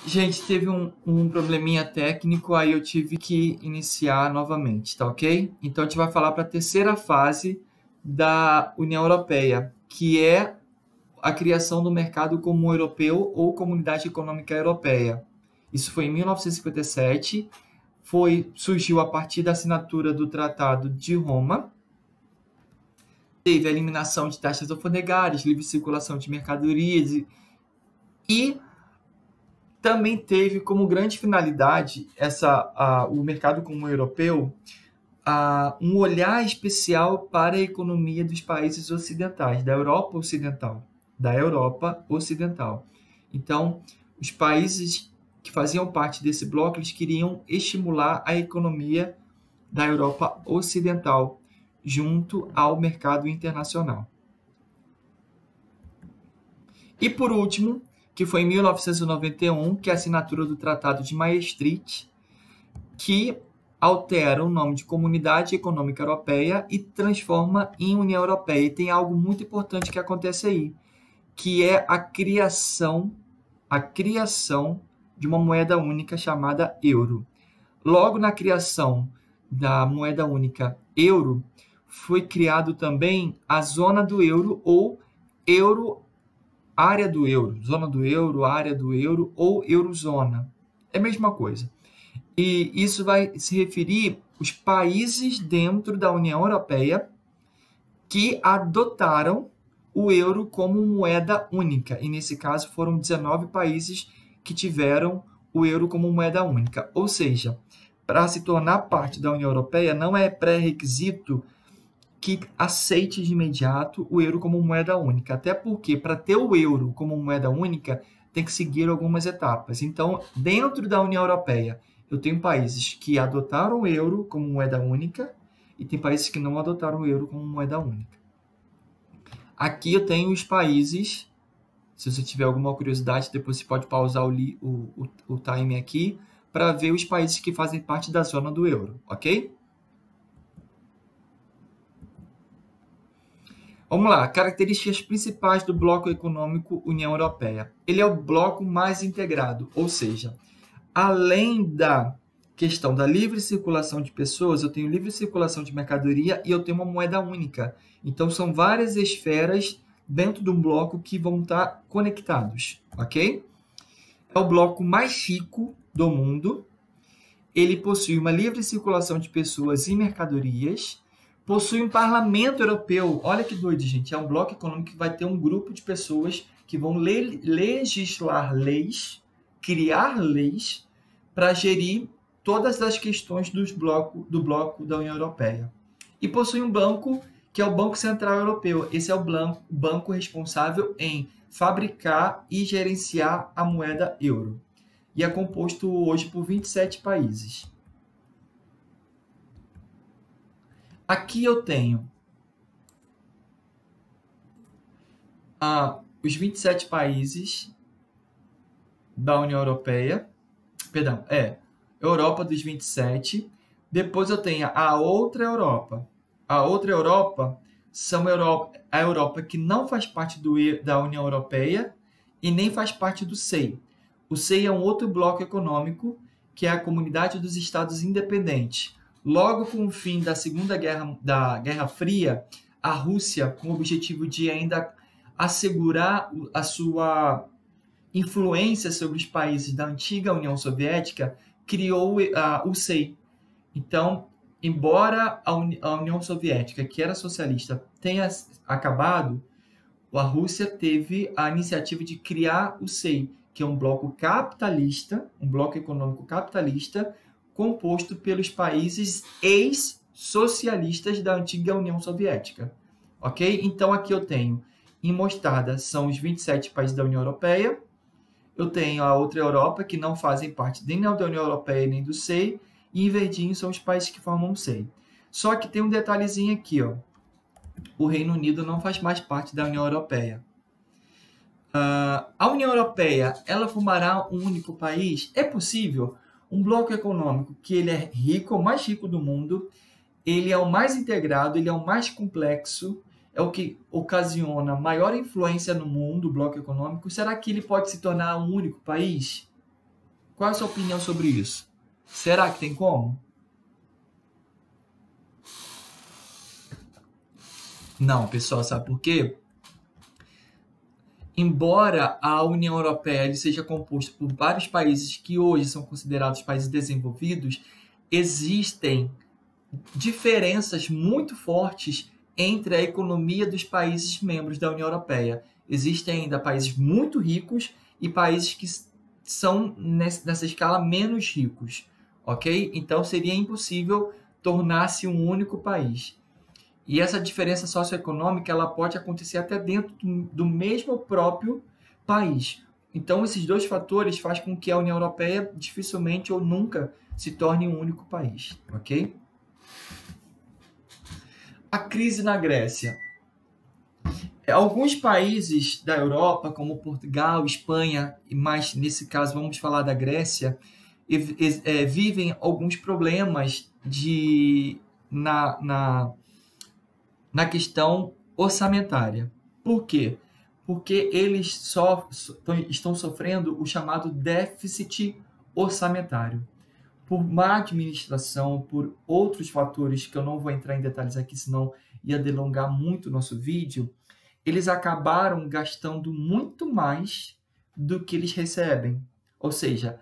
Gente, teve um probleminha técnico, aí eu tive que iniciar novamente, tá ok? Então a gente vai falar para a terceira fase da União Europeia, que é a criação do Mercado Comum Europeu ou Comunidade Econômica Europeia. Isso foi em 1957, surgiu a partir da assinatura do Tratado de Roma. Teve a eliminação de taxas alfandegárias, livre circulação de mercadorias e também teve como grande finalidade o mercado comum europeu um olhar especial para a economia dos países ocidentais, da Europa Ocidental. Então, os países que faziam parte desse bloco, eles queriam estimular a economia da Europa Ocidental junto ao mercado internacional. E por último, que foi em 1991, que é a assinatura do Tratado de Maastricht, que altera o nome de Comunidade Econômica Europeia e transforma em União Europeia. E tem algo muito importante que acontece aí, que é a criação de uma moeda única chamada euro. Logo na criação da moeda única euro, foi criado também a zona do euro ou área do euro, zona do euro, área do euro ou eurozona. É a mesma coisa. E isso vai se referir aos países dentro da União Europeia que adotaram o euro como moeda única. E nesse caso foram 19 países que tiveram o euro como moeda única. Ou seja, para se tornar parte da União Europeia não é pré-requisito que aceite de imediato o euro como moeda única. Até porque, para ter o euro como moeda única, tem que seguir algumas etapas. Então, dentro da União Europeia, eu tenho países que adotaram o euro como moeda única e tem países que não adotaram o euro como moeda única. Aqui eu tenho os países. Se você tiver alguma curiosidade, depois você pode pausar o time aqui para ver os países que fazem parte da zona do euro, ok? Vamos lá, características principais do bloco econômico União Europeia. Ele é o bloco mais integrado, ou seja, além da questão da livre circulação de pessoas, eu tenho livre circulação de mercadoria e eu tenho uma moeda única. Então, são várias esferas dentro de um bloco que vão estar conectados, ok? É o bloco mais rico do mundo. Ele possui uma livre circulação de pessoas e mercadorias. Possui um parlamento europeu. Olha que doido, gente. É um bloco econômico que vai ter um grupo de pessoas que vão legislar leis, criar leis para gerir todas as questões do bloco da União Europeia. E possui um banco, que é o Banco Central Europeu. Esse é o banco responsável em fabricar e gerenciar a moeda euro. E é composto hoje por 27 países. Aqui eu tenho os 27 países da União Europeia. Perdão, Europa dos 27. Depois eu tenho a outra Europa. A outra Europa são a Europa que não faz parte da União Europeia e nem faz parte do SEI. O SEI é um outro bloco econômico, que é a Comunidade dos Estados Independentes. Logo com o fim da Guerra Fria, a Rússia, com o objetivo de ainda assegurar a sua influência sobre os países da antiga União Soviética, criou o SEI. Então, embora a União Soviética, que era socialista, tenha acabado, a Rússia teve a iniciativa de criar o SEI, que é um bloco capitalista, um bloco econômico capitalista, composto pelos países ex-socialistas da antiga União Soviética. Ok? Então, aqui eu tenho, em mostarda, são os 27 países da União Europeia. Eu tenho a outra Europa, que não fazem parte nem da União Europeia nem do SEI. E em verdinho são os países que formam o SEI. Só que tem um detalhezinho aqui, ó. O Reino Unido não faz mais parte da União Europeia. A União Europeia, ela formará um único país? É possível? Um bloco econômico que ele é rico, o mais rico do mundo, ele é o mais integrado, ele é o mais complexo, é o que ocasiona maior influência no mundo, o bloco econômico. Será que ele pode se tornar um único país? Qual é a sua opinião sobre isso? Será que tem como? Não, pessoal, sabe por quê? Embora a União Europeia seja composta por vários países que hoje são considerados países desenvolvidos, existem diferenças muito fortes entre a economia dos países membros da União Europeia. Existem ainda países muito ricos e países que são nessa escala menos ricos, ok? Então seria impossível tornar-se um único país. E essa diferença socioeconômica ela pode acontecer até dentro do mesmo próprio país. Então esses dois fatores fazem com que a União Europeia dificilmente ou nunca se torne um único país, ok? A crise na Grécia. Alguns países da Europa, como Portugal, Espanha, mas nesse caso vamos falar da Grécia, vivem alguns problemas na questão orçamentária. Por quê? Porque eles estão sofrendo o chamado déficit orçamentário. Por má administração, por outros fatores que eu não vou entrar em detalhes aqui, senão ia delongar muito o nosso vídeo, eles acabaram gastando muito mais do que eles recebem. Ou seja,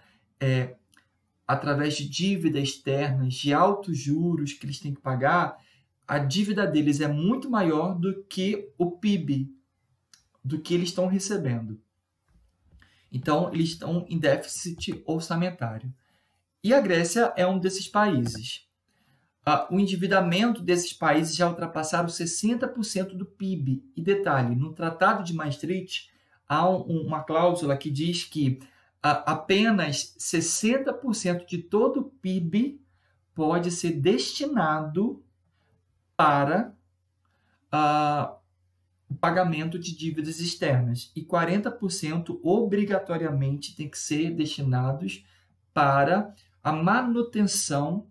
através de dívidas externas, de altos juros que eles têm que pagar, a dívida deles é muito maior do que o PIB, do que eles estão recebendo. Então, eles estão em déficit orçamentário. E a Grécia é um desses países. O endividamento desses países já ultrapassaram 60% do PIB. E detalhe, no Tratado de Maastricht, há uma cláusula que diz que apenas 60% de todo o PIB pode ser destinado para o pagamento de dívidas externas. E 40% obrigatoriamente tem que ser destinados para a manutenção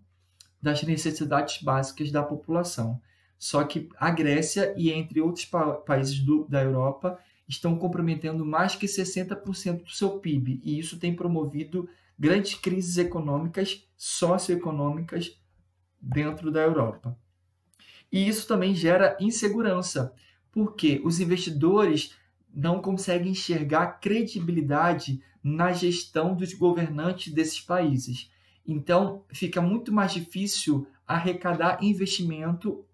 das necessidades básicas da população. Só que a Grécia e entre outros países da Europa estão comprometendo mais que 60% do seu PIB, e isso tem promovido grandes crises econômicas, socioeconômicas dentro da Europa. E isso também gera insegurança, porque os investidores não conseguem enxergar credibilidade na gestão dos governantes desses países. Então, fica muito mais difícil arrecadar investimento,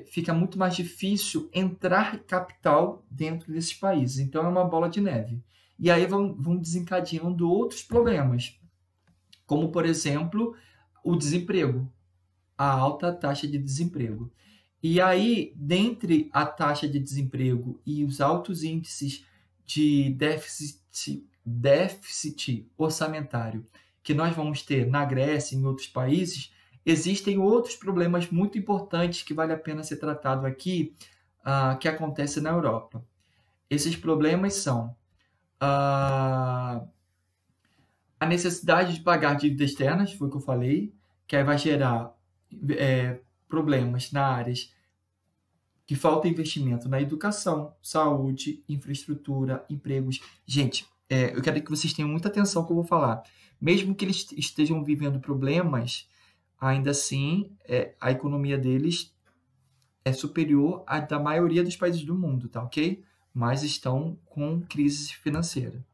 fica muito mais difícil entrar capital dentro desses países. Então, é uma bola de neve. E aí vão desencadeando outros problemas, como, por exemplo, o desemprego, a alta taxa de desemprego. E aí, dentre a taxa de desemprego e os altos índices de déficit orçamentário que nós vamos ter na Grécia e em outros países, existem outros problemas muito importantes que vale a pena ser tratado aqui, que acontecem na Europa. Esses problemas são a necessidade de pagar dívidas externas, foi o que eu falei, que aí vai gerar problemas na áreas que falta investimento na educação, saúde, infraestrutura, empregos. Gente, eu quero que vocês tenham muita atenção no que eu vou falar. Mesmo que eles estejam vivendo problemas, ainda assim, a economia deles é superior à da maioria dos países do mundo, tá ok? Mas estão com crise financeira.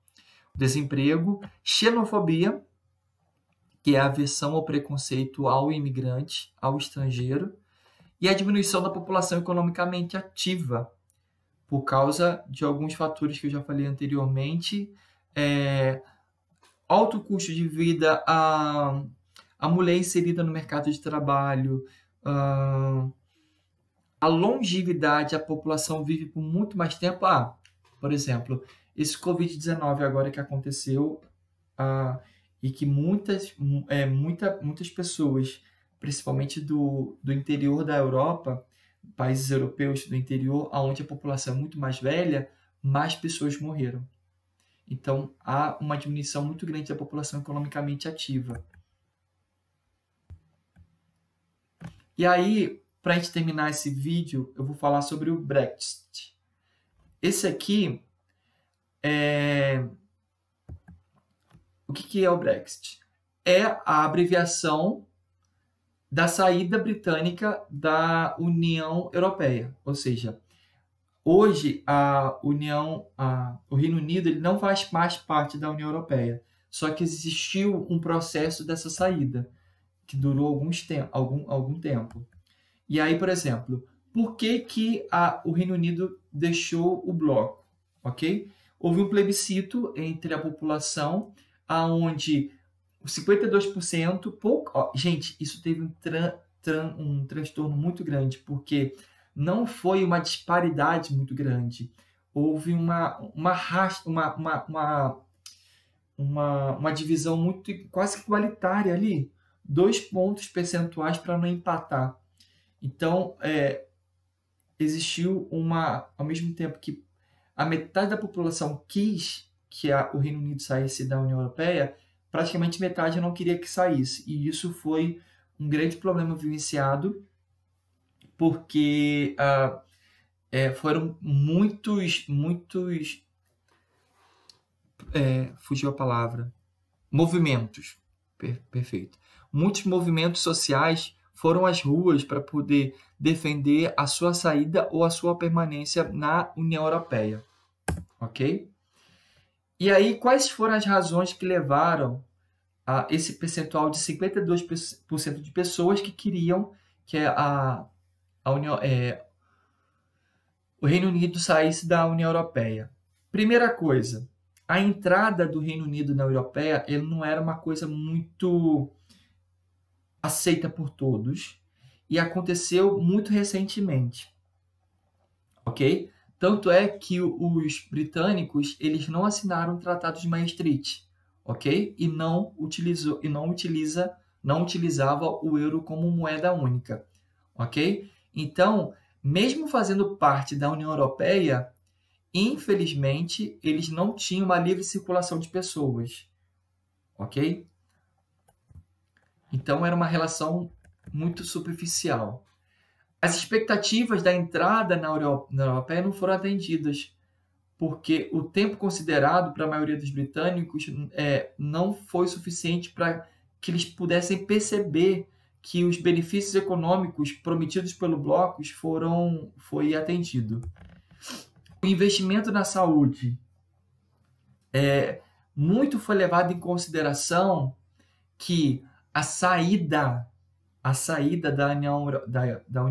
Desemprego, xenofobia, que é a aversão ao preconceito ao imigrante, ao estrangeiro, e a diminuição da população economicamente ativa, por causa de alguns fatores que eu já falei anteriormente, alto custo de vida, a mulher inserida no mercado de trabalho, a longevidade, a população vive por muito mais tempo. Por exemplo, esse Covid-19 agora que aconteceu, e que muitas pessoas, principalmente do interior da Europa, países europeus do interior, onde a população é muito mais velha, mais pessoas morreram. Então, há uma diminuição muito grande da população economicamente ativa. E aí, para a gente terminar esse vídeo, eu vou falar sobre o Brexit. Esse aqui o que é o Brexit? É a abreviação da saída britânica da União Europeia. Ou seja, hoje o Reino Unido ele não faz mais parte da União Europeia. Só que existiu um processo dessa saída, que durou algum tempo. E aí, por exemplo, por que o Reino Unido deixou o bloco? Ok? Houve um plebiscito entre a população, onde 52%, gente, isso teve um transtorno muito grande, porque não foi uma disparidade muito grande. Houve uma divisão muito quase igualitária ali, 2 pontos percentuais para não empatar. Então, existiu ao mesmo tempo que a metade da população quis que o Reino Unido saísse da União Europeia, praticamente metade não queria que saísse. E isso foi um grande problema vivenciado, porque foram fugiu a palavra, movimentos, perfeito. Muitos movimentos sociais foram às ruas para poder defender a sua saída ou a sua permanência na União Europeia, ok? E aí, quais foram as razões que levaram a esse percentual de 52% de pessoas que queriam que o Reino Unido saísse da União Europeia? Primeira coisa, a entrada do Reino Unido na União Europeia ele não era uma coisa muito aceita por todos e aconteceu muito recentemente, ok? Tanto é que os britânicos eles não assinaram o Tratado de Maastricht, ok? E não utilizava o euro como moeda única, ok? Então, mesmo fazendo parte da União Europeia, infelizmente, eles não tinham uma livre circulação de pessoas, ok? Então, era uma relação muito superficial. As expectativas da entrada na União Europeia não foram atendidas, porque o tempo considerado para a maioria dos britânicos não foi suficiente para que eles pudessem perceber que os benefícios econômicos prometidos pelo bloco foi atendido. O investimento na saúde muito foi levado em consideração que a saída da União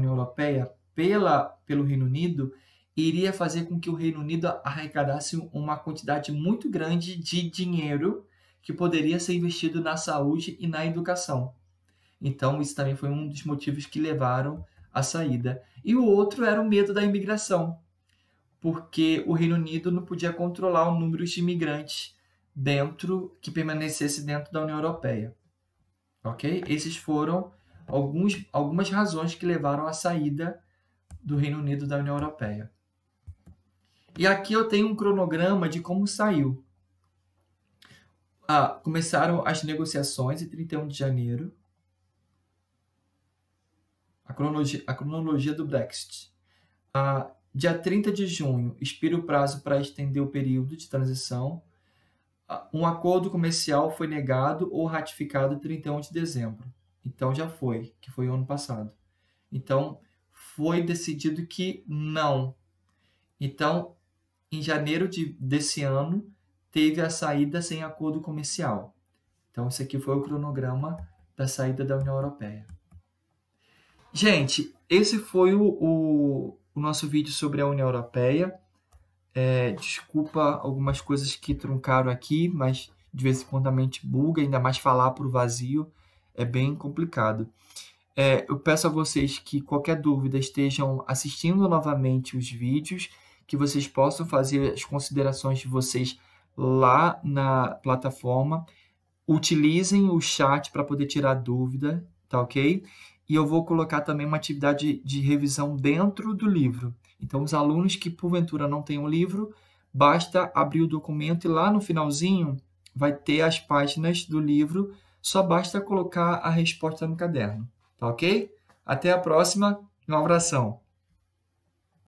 Europeia pelo Reino Unido iria fazer com que o Reino Unido arrecadasse uma quantidade muito grande de dinheiro que poderia ser investido na saúde e na educação. Então, isso também foi um dos motivos que levaram à saída. E o outro era o medo da imigração, porque o Reino Unido não podia controlar o número de imigrantes que permanecesse dentro da União Europeia. Ok? Esses foram algumas razões que levaram à saída do Reino Unido da União Europeia. E aqui eu tenho um cronograma de como saiu. Começaram as negociações em 31 de janeiro. A cronologia do Brexit. Dia 30 de junho, expira o prazo para estender o período de transição. Um acordo comercial foi negado ou ratificado em 31 de dezembro. Então já foi, que foi o ano passado. Então foi decidido que não. Então, em janeiro desse ano, teve a saída sem acordo comercial. Então, esse aqui foi o cronograma da saída da União Europeia. Gente, esse foi o nosso vídeo sobre a União Europeia. Desculpa algumas coisas que truncaram aqui, mas de vez em quando a mente buga, ainda mais falar para o vazio é bem complicado. Eu peço a vocês que qualquer dúvida estejam assistindo novamente os vídeos, que vocês possam fazer as considerações de vocês lá na plataforma. Utilizem o chat para poder tirar dúvida, tá ok? E eu vou colocar também uma atividade de revisão dentro do livro. Então, os alunos que porventura não têm o livro, basta abrir o documento e lá no finalzinho vai ter as páginas do livro, só basta colocar a resposta no caderno, tá ok? Até a próxima, um abração!